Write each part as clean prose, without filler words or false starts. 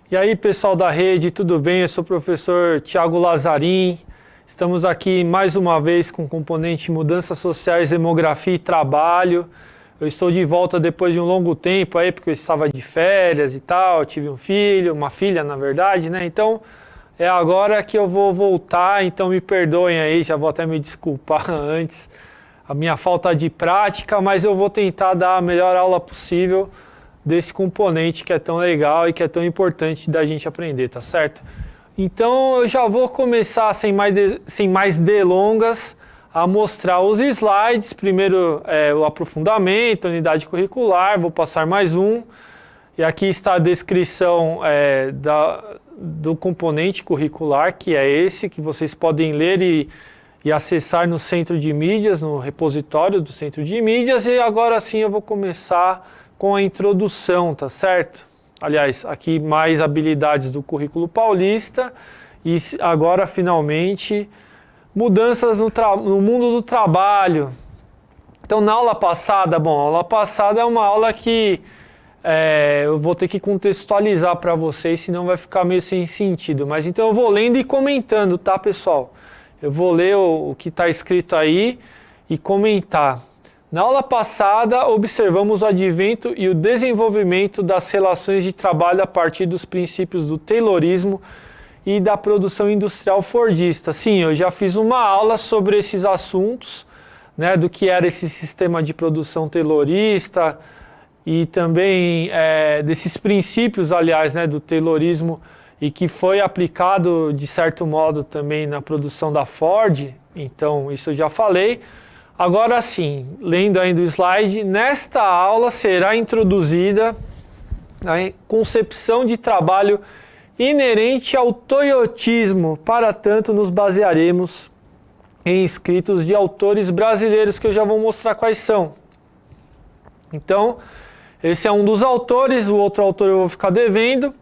E aí, pessoal da rede, tudo bem? Eu sou o professor Thiago Lazarim. Estamos aqui mais uma vez com o componente Mudanças Sociais, Demografia e Trabalho. Eu estou de volta depois de um longo tempo aí, porque eu estava de férias e tal, tive um filho, uma filha na verdade, né? Então, é agora que eu vou voltar, então me perdoem aí, já vou até me desculpar antes, a minha falta de prática, mas eu vou tentar dar a melhor aula possível desse componente que é tão legal e que é tão importante da gente aprender, tá certo? Então eu já vou começar sem mais delongas a mostrar os slides. Primeiro o aprofundamento, a unidade curricular, vou passar mais um. E aqui está a descrição do componente curricular, que é esse, que vocês podem ler e acessar no Centro de Mídias, no repositório do Centro de Mídias. E agora sim eu vou começar com a introdução, tá certo? Aliás, aqui mais habilidades do currículo paulista e agora finalmente mudanças no mundo do trabalho. Então na aula passada, a aula passada é uma aula que eu vou ter que contextualizar para vocês, senão vai ficar meio sem sentido. Mas então eu vou lendo e comentando, tá, pessoal? Eu vou ler o que está escrito aí e comentar. Na aula passada, observamos o advento e o desenvolvimento das relações de trabalho a partir dos princípios do Taylorismo e da produção industrial fordista. Sim, eu já fiz uma aula sobre esses assuntos, né, do que era esse sistema de produção taylorista e também desses princípios, aliás, né, do Taylorismo e que foi aplicado, de certo modo, também na produção da Ford. Então, isso eu já falei. Agora sim, lendo ainda o slide, nesta aula será introduzida a concepção de trabalho inerente ao toyotismo. Para tanto, nos basearemos em escritos de autores brasileiros, que eu já vou mostrar quais são. Então, esse é um dos autores, o outro autor eu vou ficar devendo.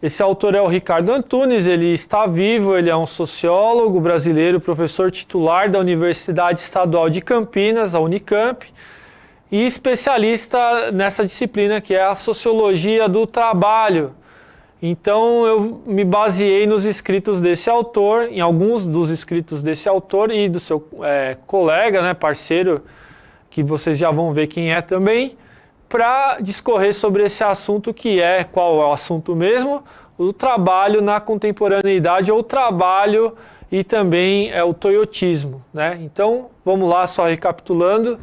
Esse autor é o Ricardo Antunes, ele está vivo, ele é um sociólogo brasileiro, professor titular da Universidade Estadual de Campinas, a Unicamp, e especialista nessa disciplina que é a Sociologia do Trabalho. Então eu me baseei nos escritos desse autor, em alguns dos escritos desse autor e do seu colega, né, parceiro, que vocês já vão ver quem é também, para discorrer sobre esse assunto que qual é o assunto mesmo? O trabalho na contemporaneidade ou o trabalho e também o toyotismo, né? Então, vamos lá, só recapitulando.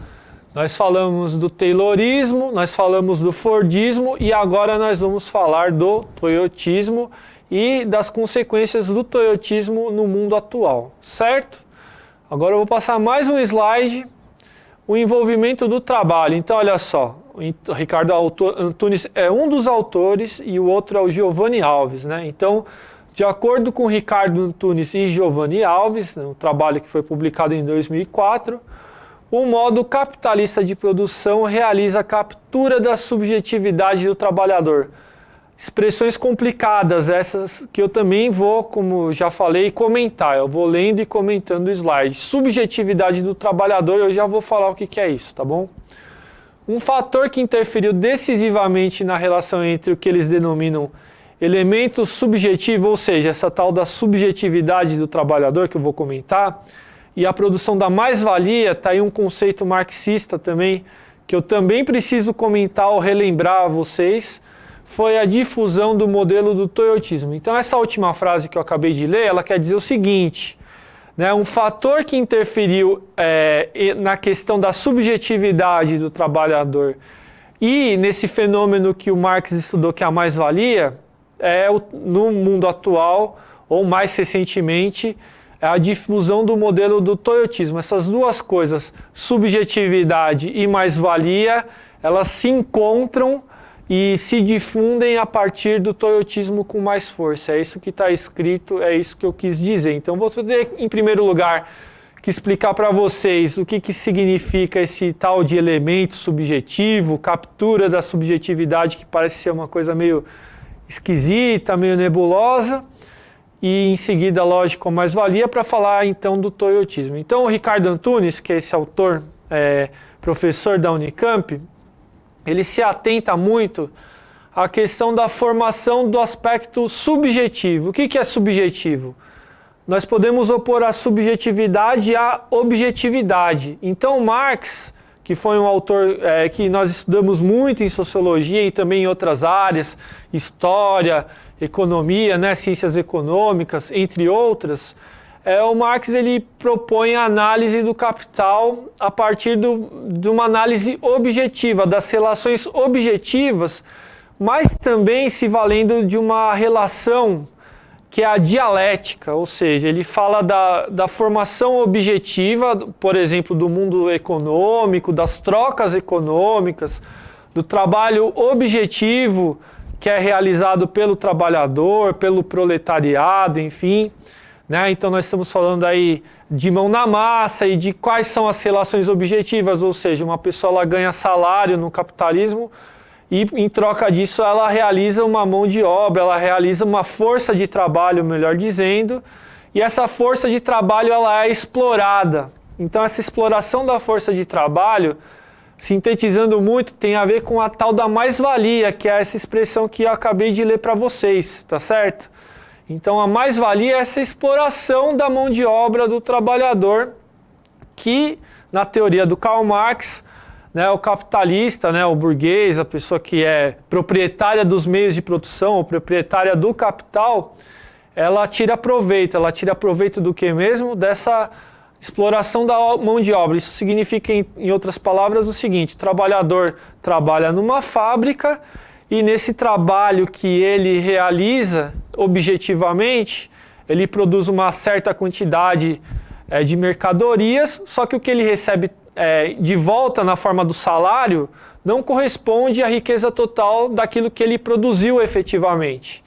Nós falamos do Taylorismo, nós falamos do Fordismo e agora nós vamos falar do toyotismo e das consequências do toyotismo no mundo atual, certo? Agora eu vou passar mais um slide, o envolvimento do trabalho. Então, olha só, o Ricardo Antunes é um dos autores e o outro é o Giovanni Alves, né? Então, de acordo com Ricardo Antunes e Giovanni Alves, um trabalho que foi publicado em 2004, o modo capitalista de produção realiza a captura da subjetividade do trabalhador. Expressões complicadas, essas que eu também vou, como já falei, comentar. Eu vou lendo e comentando o slide. Subjetividade do trabalhador, eu já vou falar o que é isso, tá bom? Um fator que interferiu decisivamente na relação entre o que eles denominam elemento subjetivo, ou seja, essa tal da subjetividade do trabalhador que eu vou comentar, e a produção da mais-valia, está aí um conceito marxista também, que eu também preciso comentar ou relembrar a vocês, foi a difusão do modelo do toyotismo. Então essa última frase que eu acabei de ler, ela quer dizer o seguinte, né, um fator que interferiu na questão da subjetividade do trabalhador e nesse fenômeno que o Marx estudou, que é a mais-valia, no mundo atual, ou mais recentemente, a difusão do modelo do toyotismo. Essas duas coisas, subjetividade e mais-valia, elas se encontram e se difundem a partir do toyotismo com mais força. É isso que está escrito, é isso que eu quis dizer. Então vou ter, em primeiro lugar, que explicar para vocês o que significa esse tal de elemento subjetivo, captura da subjetividade, que parece ser uma coisa meio esquisita, meio nebulosa, e em seguida, lógico, a mais-valia, para falar então do toyotismo. Então o Ricardo Antunes, que é esse autor, professor da Unicamp, ele se atenta muito a questão da formação do aspecto subjetivo. O que é subjetivo? Nós podemos opor a subjetividade à objetividade. Então, Marx, que foi um autor que nós estudamos muito em sociologia e também em outras áreas, história, economia, né, ciências econômicas, entre outras, o Marx ele propõe a análise do capital a partir de uma análise objetiva, das relações objetivas, mas também se valendo de uma relação que é a dialética, ou seja, ele fala da formação objetiva, por exemplo, do mundo econômico, das trocas econômicas, do trabalho objetivo que é realizado pelo trabalhador, pelo proletariado, enfim, né? Então nós estamos falando aí de mão na massa e de quais são as relações objetivas, ou seja, uma pessoa ela ganha salário no capitalismo e em troca disso ela realiza uma mão de obra, ela realiza uma força de trabalho, melhor dizendo, e essa força de trabalho ela é explorada. Então essa exploração da força de trabalho, sintetizando muito, tem a ver com a tal da mais-valia, que é essa expressão que eu acabei de ler para vocês, tá certo? Então a mais-valia é essa exploração da mão de obra do trabalhador, que na teoria do Karl Marx, né, o capitalista, né, o burguês, a pessoa que é proprietária dos meios de produção, ou proprietária do capital, ela tira proveito do que mesmo? Dessa exploração da mão de obra. Isso significa, em outras palavras, o seguinte: o trabalhador trabalha numa fábrica e nesse trabalho que ele realiza objetivamente, ele produz uma certa quantidade de mercadorias, só que o que ele recebe de volta na forma do salário não corresponde à riqueza total daquilo que ele produziu efetivamente,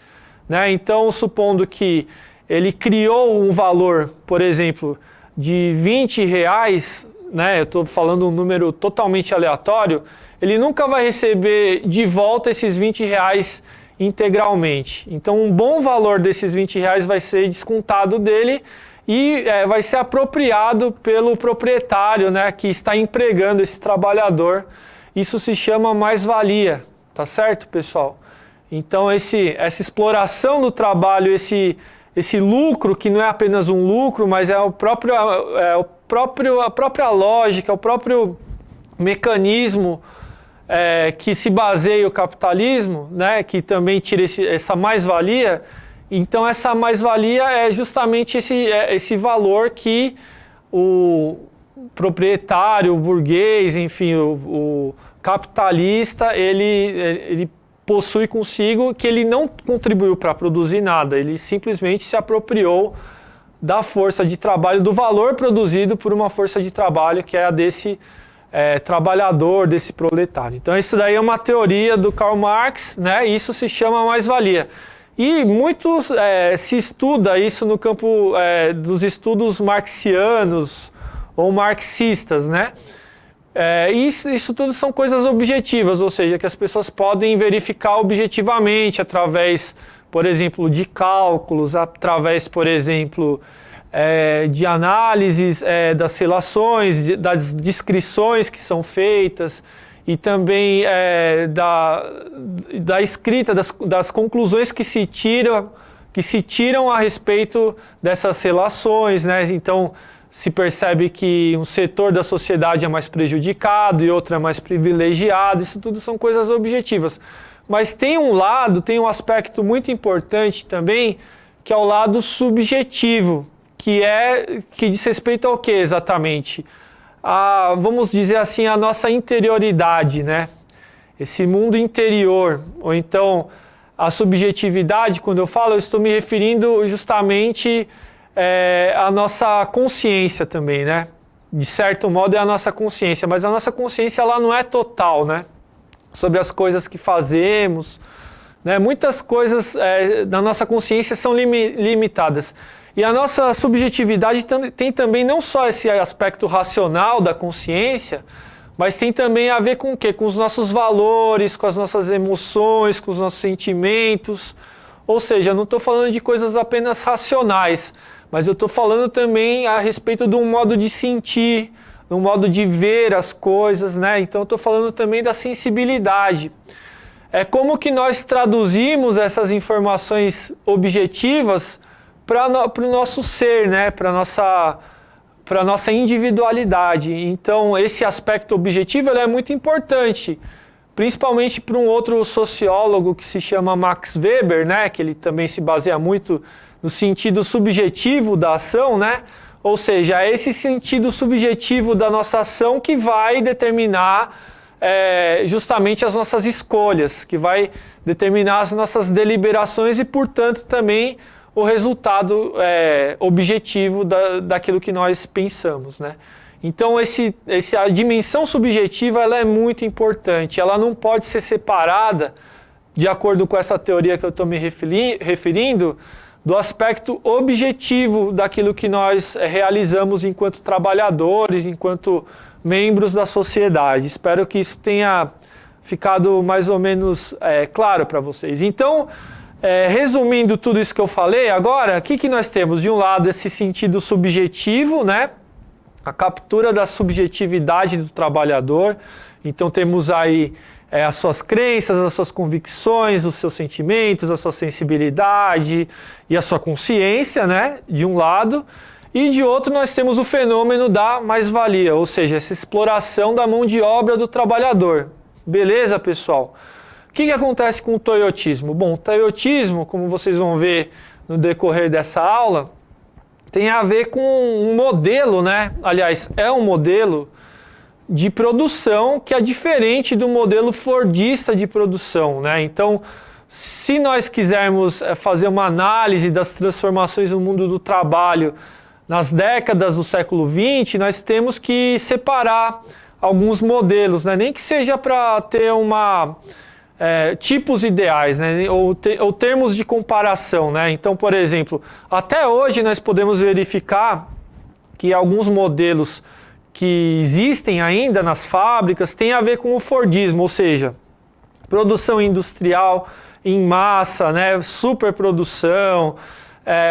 né? Então, supondo que ele criou um valor, por exemplo, de R$20, né? Eu estou falando um número totalmente aleatório, ele nunca vai receber de volta esses R$20 integralmente. Então, um bom valor desses R$20 vai ser descontado dele e vai ser apropriado pelo proprietário, né, que está empregando esse trabalhador. Isso se chama mais-valia, tá certo, pessoal? Então, essa exploração do trabalho, esse lucro, que não é apenas um lucro, mas é a própria lógica, o próprio mecanismo que se baseia o capitalismo, né, que também tira essa mais-valia. Então essa mais-valia é justamente esse valor que o proprietário, o burguês, enfim, o capitalista, ele possui consigo, que ele não contribuiu para produzir nada, ele simplesmente se apropriou da força de trabalho, do valor produzido por uma força de trabalho que é a desse trabalhador, desse proletário. Então isso daí é uma teoria do Karl Marx, né? E isso se chama mais-valia. E muito se estuda isso no campo dos estudos marxianos ou marxistas, né? Isso tudo são coisas objetivas, ou seja, que as pessoas podem verificar objetivamente através, por exemplo, de cálculos, através, por exemplo, de análises das relações, das descrições que são feitas, e também da escrita, das conclusões que se tiram a respeito dessas relações, né? Então, se percebe que um setor da sociedade é mais prejudicado e outro é mais privilegiado. Isso tudo são coisas objetivas. Mas tem um aspecto muito importante também, que é o lado subjetivo, que diz respeito ao que exatamente? Vamos dizer assim, a nossa interioridade, né? Esse mundo interior, ou então a subjetividade, quando eu falo, eu estou me referindo justamente à nossa consciência também, né? De certo modo é a nossa consciência, mas a nossa consciência ela não é total, né? Sobre as coisas que fazemos, né? Muitas coisas da nossa consciência são limitadas. E a nossa subjetividade tem também não só esse aspecto racional da consciência, mas tem também a ver com o quê? Com os nossos valores, com as nossas emoções, com os nossos sentimentos. Ou seja, eu não estou falando de coisas apenas racionais, mas eu estou falando também a respeito de um modo de sentir, de um modo de ver as coisas, né? Então eu estou falando também da sensibilidade. é como que nós traduzimos essas informações objetivas para o nosso ser, né? Para a nossa individualidade. Então, esse aspecto objetivo ele é muito importante, principalmente para um outro sociólogo que se chama Max Weber, né? Que ele também se baseia muito no sentido subjetivo da ação, né? Ou seja, é esse sentido subjetivo da nossa ação que vai determinar justamente as nossas escolhas, que vai determinar as nossas deliberações e, portanto, também o resultado objetivo daquilo que nós pensamos, né? Então, a dimensão subjetiva ela é muito importante, ela não pode ser separada, de acordo com essa teoria que eu estou me referindo, do aspecto objetivo daquilo que nós realizamos enquanto trabalhadores, enquanto membros da sociedade. Espero que isso tenha ficado mais ou menos claro para vocês. Então, resumindo tudo isso que eu falei, agora, o que nós temos? De um lado, esse sentido subjetivo, né? A captura da subjetividade do trabalhador. Então, temos aí as suas crenças, as suas convicções, os seus sentimentos, a sua sensibilidade e a sua consciência, né? De um lado. E de outro nós temos o fenômeno da mais-valia, ou seja, essa exploração da mão de obra do trabalhador. Beleza, pessoal? O que acontece com o toyotismo? Bom, o toyotismo, como vocês vão ver no decorrer dessa aula, tem a ver com um modelo, né? Aliás, é um modelo de produção que é diferente do modelo fordista de produção, né? Então, se nós quisermos fazer uma análise das transformações no mundo do trabalho nas décadas do século XX, nós temos que separar alguns modelos, né? Nem que seja para ter tipos ideais, né? Ou termos de comparação, né? Então, por exemplo, até hoje nós podemos verificar que alguns modelos que existem ainda nas fábricas têm a ver com o Fordismo, ou seja, produção industrial em massa, né? Superprodução,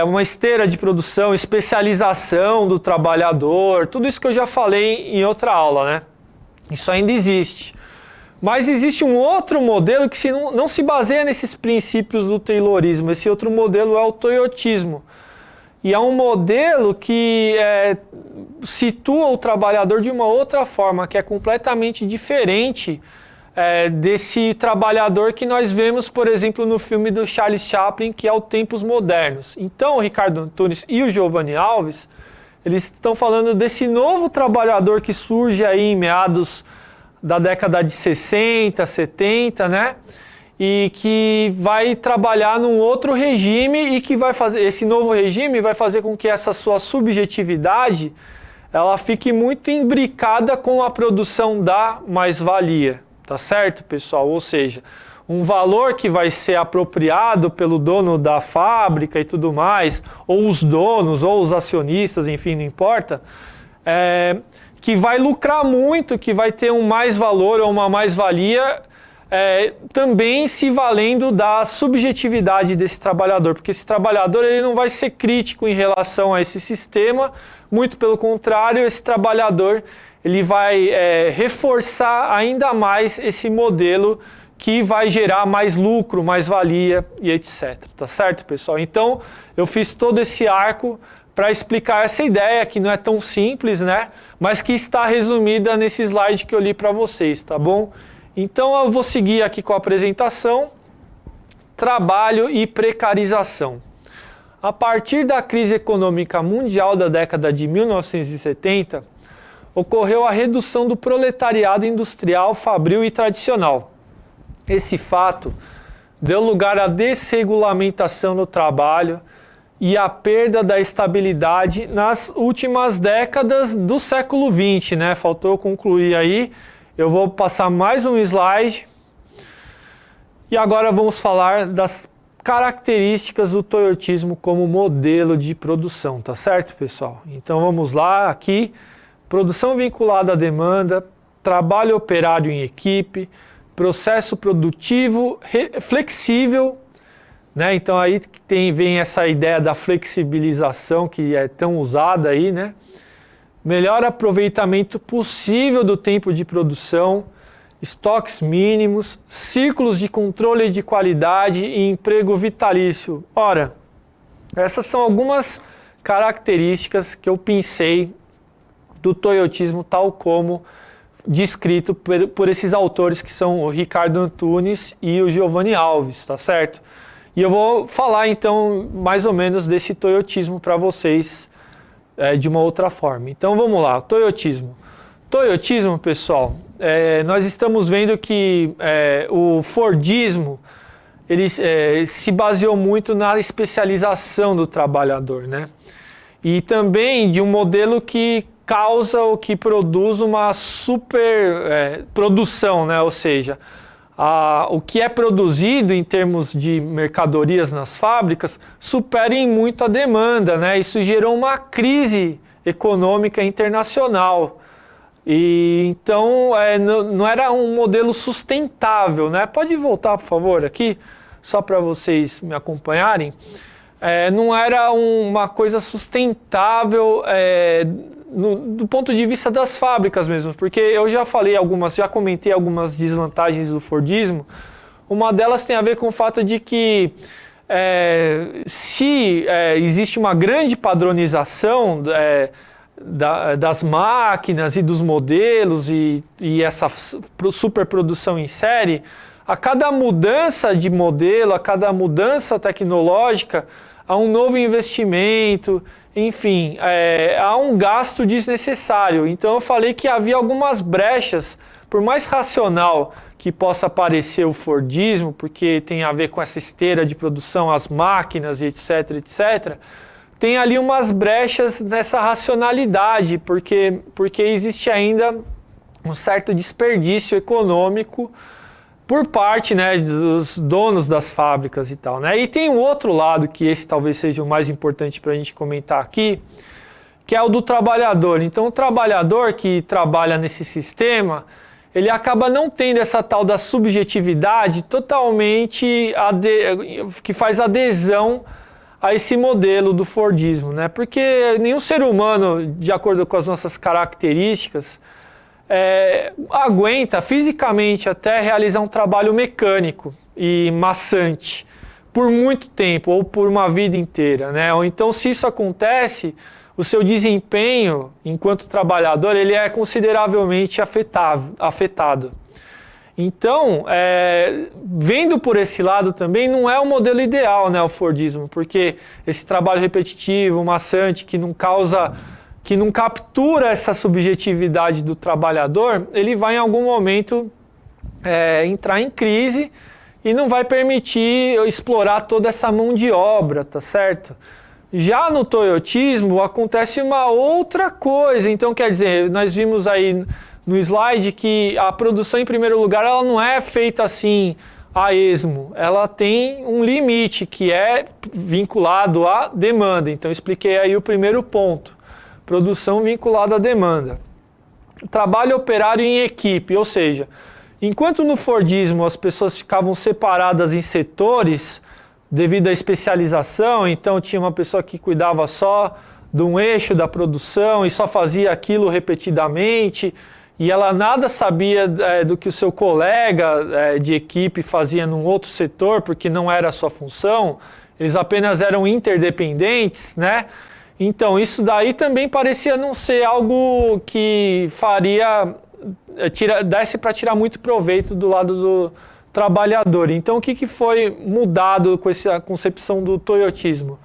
uma esteira de produção, especialização do trabalhador, tudo isso que eu já falei em outra aula, né? Isso ainda existe. Mas existe um outro modelo que não se baseia nesses princípios do Taylorismo. Esse outro modelo é o toyotismo. E é um modelo que situa o trabalhador de uma outra forma, que é completamente diferente desse trabalhador que nós vemos, por exemplo, no filme do Charles Chaplin, que é o Tempos Modernos. Então, o Ricardo Antunes e o Giovanni Alves, eles estão falando desse novo trabalhador que surge aí em meados da década de 60, 70, né? E que vai trabalhar num outro regime e que vai fazer, esse novo regime vai fazer com que essa sua subjetividade ela fique muito imbricada com a produção da mais-valia, tá certo, pessoal? Ou seja, um valor que vai ser apropriado pelo dono da fábrica e tudo mais, ou os donos, ou os acionistas, enfim, não importa, que vai lucrar muito, que vai ter um mais-valor ou uma mais-valia, também se valendo da subjetividade desse trabalhador, porque esse trabalhador ele não vai ser crítico em relação a esse sistema, muito pelo contrário, esse trabalhador ele vai reforçar ainda mais esse modelo que vai gerar mais lucro, mais valia e etc. Tá certo, pessoal? Então, eu fiz todo esse arco para explicar essa ideia que não é tão simples, né? Mas que está resumida nesse slide que eu li para vocês, tá bom? Então eu vou seguir aqui com a apresentação. Trabalho e precarização. A partir da crise econômica mundial da década de 1970, ocorreu a redução do proletariado industrial, fabril e tradicional. Esse fato deu lugar à desregulamentação do trabalho e à perda da estabilidade nas últimas décadas do século XX, né? Faltou eu concluir aí. Eu vou passar mais um slide. E agora vamos falar das características do toyotismo como modelo de produção, tá certo, pessoal? Então vamos lá, aqui, produção vinculada à demanda, trabalho operário em equipe, processo produtivo flexível, né? Então aí vem essa ideia da flexibilização que é tão usada aí, né? Melhor aproveitamento possível do tempo de produção, estoques mínimos, círculos de controle de qualidade e emprego vitalício. Ora, essas são algumas características que eu pensei do toyotismo tal como descrito por esses autores que são o Ricardo Antunes e o Giovanni Alves, tá certo? E eu vou falar então mais ou menos desse toyotismo para vocês de uma outra forma. Então vamos lá, toyotismo. Toyotismo, pessoal, nós estamos vendo que o Fordismo ele se baseou muito na especialização do trabalhador, né? E também de um modelo que causa ou que produz uma super produção, né? Ou seja, o que é produzido em termos de mercadorias nas fábricas supera em muito a demanda, né? Isso gerou uma crise econômica internacional. E então não era um modelo sustentável, né? Pode voltar, por favor, aqui, só para vocês me acompanharem. Não era uma coisa sustentável do ponto de vista das fábricas mesmo, porque eu já comentei algumas desvantagens do Fordismo. Uma delas tem a ver com o fato de que se existe uma grande padronização das máquinas e dos modelos e essa superprodução em série, a cada mudança de modelo, a cada mudança tecnológica, há um novo investimento, enfim, há um gasto desnecessário. Então eu falei que havia algumas brechas, por mais racional que possa parecer o Fordismo, porque tem a ver com essa esteira de produção, as máquinas e etc, etc., tem ali umas brechas nessa racionalidade, porque existe ainda um certo desperdício econômico por parte, né, dos donos das fábricas e tal, né? E tem um outro lado, que esse talvez seja o mais importante para a gente comentar aqui, que é o do trabalhador. Então o trabalhador que trabalha nesse sistema, ele acaba não tendo essa tal da subjetividade totalmente que faz adesão a esse modelo do Fordismo, né? Porque nenhum ser humano, de acordo com as nossas características, aguenta fisicamente até realizar um trabalho mecânico e maçante por muito tempo ou por uma vida inteira, né? Ou então, se isso acontece, o seu desempenho enquanto trabalhador ele é consideravelmente afetado. Então, vendo por esse lado também, não é o modelo ideal, né, o Fordismo, porque esse trabalho repetitivo, maçante, que não captura essa subjetividade do trabalhador, ele vai em algum momento entrar em crise e não vai permitir explorar toda essa mão de obra, tá certo? Já no toyotismo acontece uma outra coisa. Então, quer dizer, nós vimos aí no slide que a produção, em primeiro lugar, ela não é feita assim a esmo. Ela tem um limite que é vinculado à demanda. Então, eu expliquei aí o primeiro ponto. Produção vinculada à demanda. Trabalho operário em equipe, ou seja, enquanto no Fordismo as pessoas ficavam separadas em setores devido à especialização, então tinha uma pessoa que cuidava só de um eixo da produção e só fazia aquilo repetidamente, e ela nada sabia do que o seu colega de equipe fazia num outro setor, porque não era a sua função, eles apenas eram interdependentes, né? Então, isso daí também parecia não ser algo que desse para tirar muito proveito do lado do trabalhador. Então, o que foi mudado com essa concepção do toyotismo?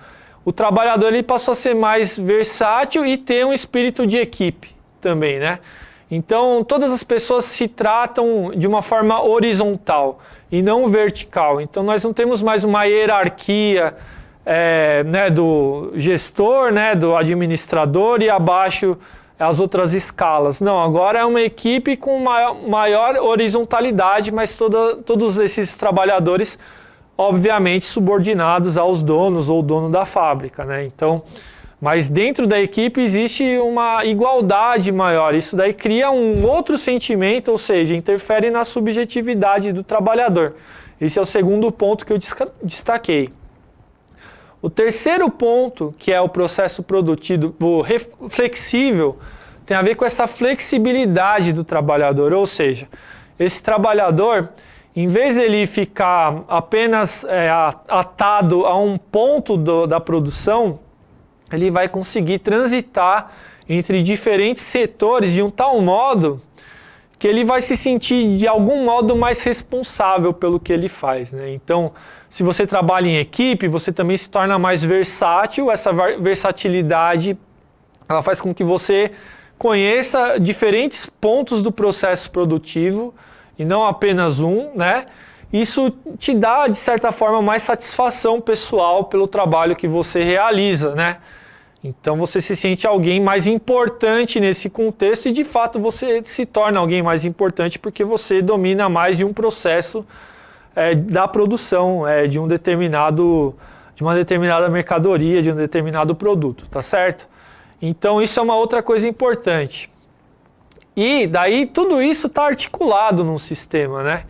O trabalhador ele passou a ser mais versátil e ter um espírito de equipe também, né? Então, todas as pessoas se tratam de uma forma horizontal e não vertical. Então, nós não temos mais uma hierarquia né, do gestor, né, do administrador e abaixo as outras escalas. Não, agora é uma equipe com maior horizontalidade, mas todos esses trabalhadores, obviamente, subordinados aos donos ou dono da fábrica, né? Então, mas dentro da equipe existe uma igualdade maior. Isso daí cria um outro sentimento, ou seja, interfere na subjetividade do trabalhador. Esse é o segundo ponto que eu destaquei. O terceiro ponto, que é o processo produtivo flexível, tem a ver com essa flexibilidade do trabalhador, ou seja, esse trabalhador, em vez de ele ficar apenas atado a um ponto da produção, ele vai conseguir transitar entre diferentes setores de um tal modo que ele vai se sentir de algum modo mais responsável pelo que ele faz, né? Então, se você trabalha em equipe, você também se torna mais versátil. Essa versatilidade, ela faz com que você conheça diferentes pontos do processo produtivo e não apenas um, né? Isso te dá, de certa forma, mais satisfação pessoal pelo trabalho que você realiza, né? Então você se sente alguém mais importante nesse contexto e de fato você se torna alguém mais importante porque você domina mais de um processo da produção de uma determinada mercadoria, de um determinado produto, tá certo? Então isso é uma outra coisa importante. E daí tudo isso está articulado num sistema, né?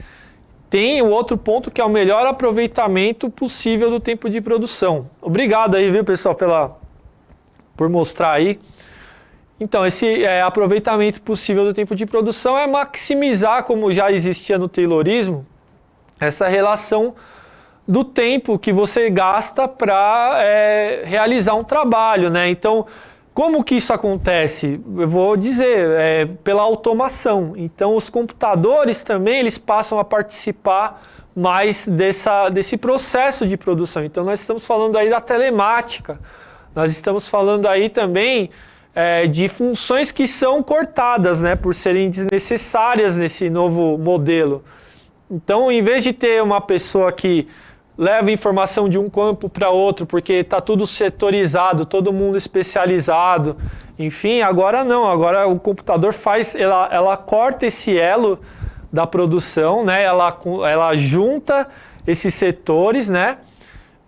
Tem o outro ponto que é o melhor aproveitamento possível do tempo de produção. Obrigado aí, viu, pessoal, por mostrar aí. Então, esse aproveitamento possível do tempo de produção é maximizar, como já existia no Taylorismo, essa relação do tempo que você gasta para realizar um trabalho, né? Então, como que isso acontece? Eu vou dizer, pela automação. Então, os computadores também eles passam a participar mais desse processo de produção. Então, nós estamos falando aí da telemática. Nós estamos falando aí também de funções que são cortadas, né, por serem desnecessárias nesse novo modelo. Então, em vez de ter uma pessoa que leva informação de um campo para outro, porque está tudo setorizado, todo mundo especializado, enfim, agora não. Agora o computador ela corta esse elo da produção, né, ela junta esses setores, né,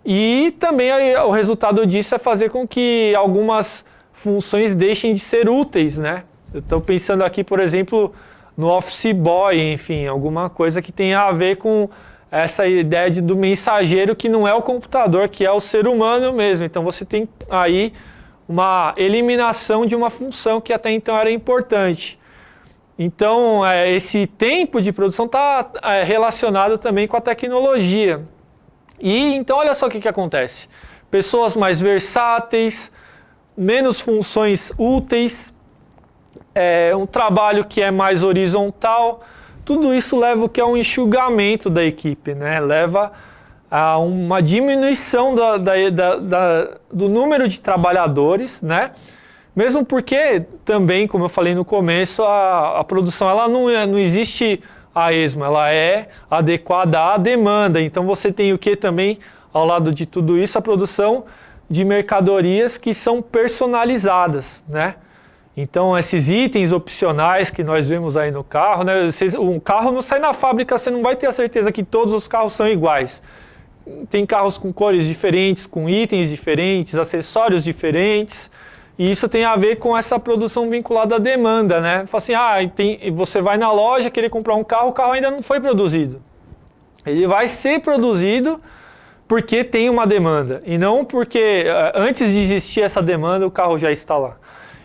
e também o resultado disso é fazer com que algumas funções deixem de ser úteis, né? Eu estou pensando aqui, por exemplo, no Office Boy, enfim, alguma coisa que tenha a ver com essa ideia do mensageiro que não é o computador, que é o ser humano mesmo. Então você tem aí uma eliminação de uma função que até então era importante. Então esse tempo de produção está relacionado também com a tecnologia. E então olha só o que acontece. Pessoas mais versáteis, menos funções úteis, um trabalho que é mais horizontal, tudo isso leva o que é um enxugamento da equipe, né? Leva a uma diminuição do número de trabalhadores, né? Mesmo porque também, como eu falei no começo, a produção ela não existe a esmo, ela é adequada à demanda. Então você tem o que também, ao lado de tudo isso, a produção de mercadorias que são personalizadas, né? Então esses itens opcionais que nós vemos aí no carro, né? Um carro não sai na fábrica, você não vai ter a certeza que todos os carros são iguais. Tem carros com cores diferentes, com itens diferentes, acessórios diferentes. E isso tem a ver com essa produção vinculada à demanda, né? Fala assim, você vai na loja querer comprar um carro, o carro ainda não foi produzido. Ele vai ser produzido porque tem uma demanda, e não porque antes de existir essa demanda o carro já está lá.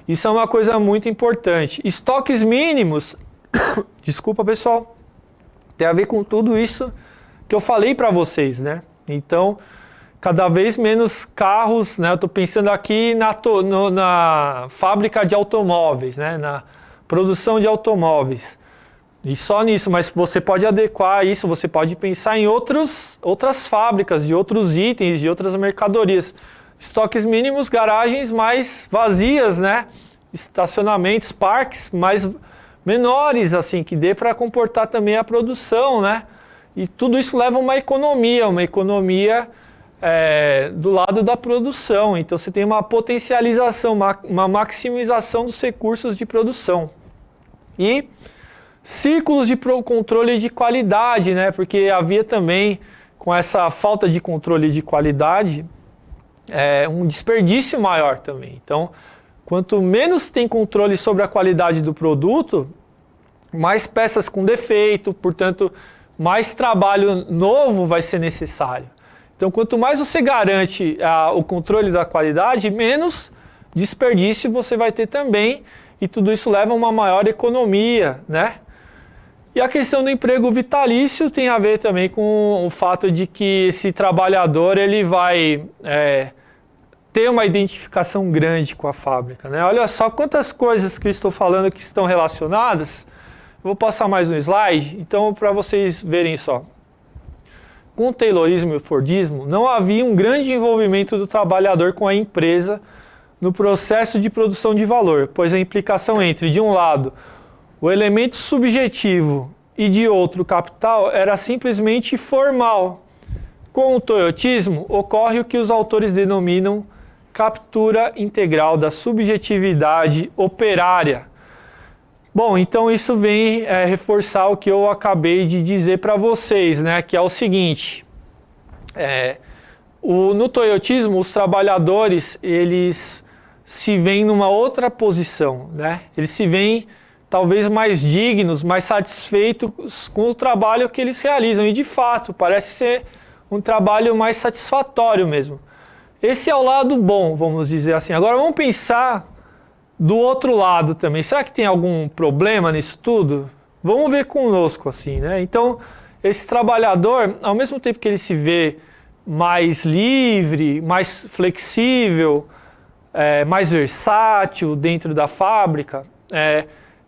Isso é uma coisa muito importante. Estoques mínimos, desculpa pessoal, tem a ver com tudo isso que eu falei para vocês, né? Então, cada vez menos carros, né? Eu estou pensando aqui na fábrica de automóveis, né? Na produção de automóveis. E só nisso, mas você pode adequar isso, você pode pensar em outras fábricas, de outros itens, de outras mercadorias. Estoques mínimos, garagens mais vazias, né? Estacionamentos, parques mais menores, assim, que dê para comportar também a produção, né? E tudo isso leva a uma economia do lado da produção. Então você tem uma potencialização, uma maximização dos recursos de produção. E círculos de controle de qualidade, né? Porque havia também, com essa falta de controle de qualidade, um desperdício maior também. Então, quanto menos tem controle sobre a qualidade do produto, mais peças com defeito, portanto, mais trabalho novo vai ser necessário. Então, quanto mais você garante o controle da qualidade, menos desperdício você vai ter também, e tudo isso leva a uma maior economia, né? E a questão do emprego vitalício tem a ver também com o fato de que esse trabalhador ele vai ter uma identificação grande com a fábrica, né? Olha só quantas coisas que eu estou falando que estão relacionadas. Eu vou passar mais um slide, então para vocês verem só. Com o Taylorismo e o Fordismo, não havia um grande envolvimento do trabalhador com a empresa no processo de produção de valor, pois a implicação entre, de um lado, o elemento subjetivo e de outro, o capital, era simplesmente formal. Com o toyotismo, ocorre o que os autores denominam captura integral da subjetividade operária. Bom, então isso vem reforçar o que eu acabei de dizer para vocês, né? Que é o seguinte, no toyotismo, os trabalhadores, eles se veem numa outra posição, né? Eles se veem talvez mais dignos, mais satisfeitos com o trabalho que eles realizam. E de fato, parece ser um trabalho mais satisfatório mesmo. Esse é o lado bom, vamos dizer assim. Agora vamos pensar do outro lado também. Será que tem algum problema nisso tudo? Vamos ver conosco assim, né? Então, esse trabalhador, ao mesmo tempo que ele se vê mais livre, mais flexível, mais versátil dentro da fábrica,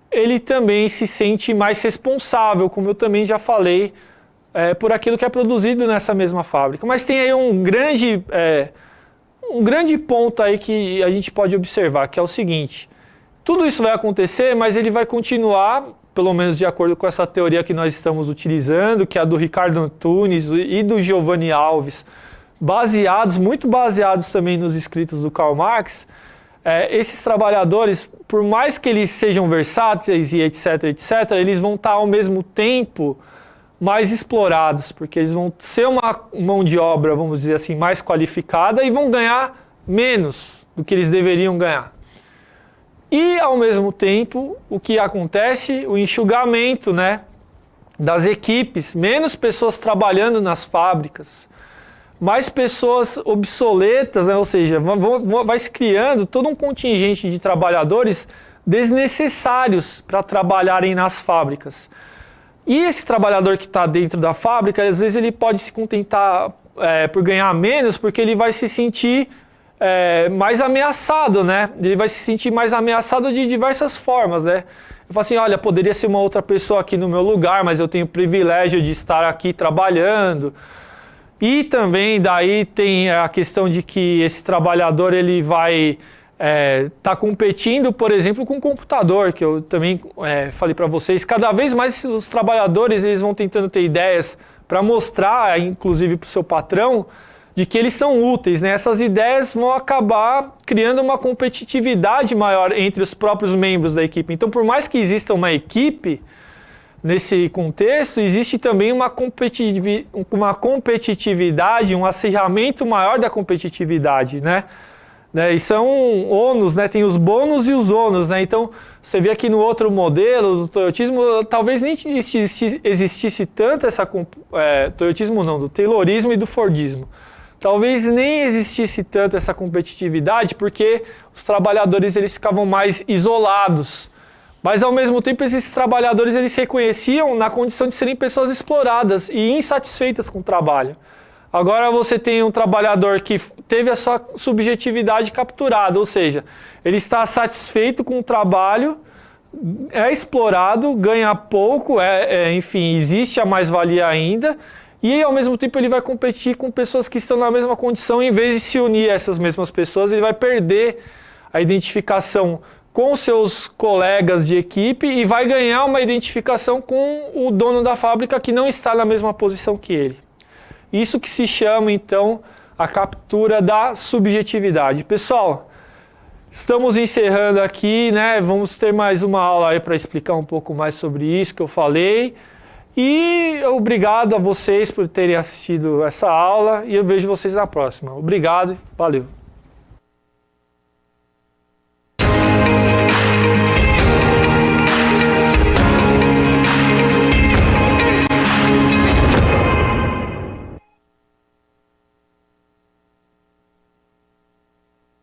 ele também se sente mais responsável, como eu também já falei, por aquilo que é produzido nessa mesma fábrica. Mas tem aí um grande ponto aí que a gente pode observar, que é o seguinte: tudo isso vai acontecer, mas ele vai continuar, pelo menos de acordo com essa teoria que nós estamos utilizando, que é a do Ricardo Antunes e do Giovanni Alves, muito baseados também nos escritos do Karl Marx. Esses trabalhadores, por mais que eles sejam versáteis e etc, eles vão estar ao mesmo tempo mais explorados, porque eles vão ser uma mão de obra, vamos dizer assim, mais qualificada e vão ganhar menos do que eles deveriam ganhar. E, ao mesmo tempo, o que acontece? O enxugamento, né, das equipes, menos pessoas trabalhando nas fábricas, mais pessoas obsoletas, né? Ou seja, vai se criando todo um contingente de trabalhadores desnecessários para trabalharem nas fábricas. E esse trabalhador que está dentro da fábrica, às vezes ele pode se contentar por ganhar menos, porque ele vai se sentir mais ameaçado, né? Ele vai se sentir mais ameaçado de diversas formas, né? Eu falo assim, olha, poderia ser uma outra pessoa aqui no meu lugar, mas eu tenho o privilégio de estar aqui trabalhando. E também daí tem a questão de que esse trabalhador ele vai tá competindo, por exemplo, com o computador, que eu também falei para vocês. Cada vez mais os trabalhadores eles vão tentando ter ideias para mostrar, inclusive para o seu patrão, de que eles são úteis, né? Essas ideias vão acabar criando uma competitividade maior entre os próprios membros da equipe. Então, por mais que exista uma equipe, nesse contexto, existe também uma competitividade, um acirramento maior da competitividade, né? E são ônus, né? Tem os bônus e os ônus, né? Então, você vê aqui no outro modelo do toyotismo, talvez nem existisse tanto essa... toyotismo não, do taylorismo e do fordismo. Talvez nem existisse tanto essa competitividade, porque os trabalhadores eles ficavam mais isolados. Mas, ao mesmo tempo, esses trabalhadores eles se reconheciam na condição de serem pessoas exploradas e insatisfeitas com o trabalho. Agora você tem um trabalhador que teve a sua subjetividade capturada, ou seja, ele está satisfeito com o trabalho, é explorado, ganha pouco, enfim, existe a mais-valia ainda, e ao mesmo tempo ele vai competir com pessoas que estão na mesma condição, em vez de se unir a essas mesmas pessoas, ele vai perder a identificação com seus colegas de equipe e vai ganhar uma identificação com o dono da fábrica que não está na mesma posição que ele. Isso que se chama, então, a captura da subjetividade. Pessoal, estamos encerrando aqui, né? Vamos ter mais uma aula aí para explicar um pouco mais sobre isso que eu falei. E obrigado a vocês por terem assistido essa aula e eu vejo vocês na próxima. Obrigado, valeu.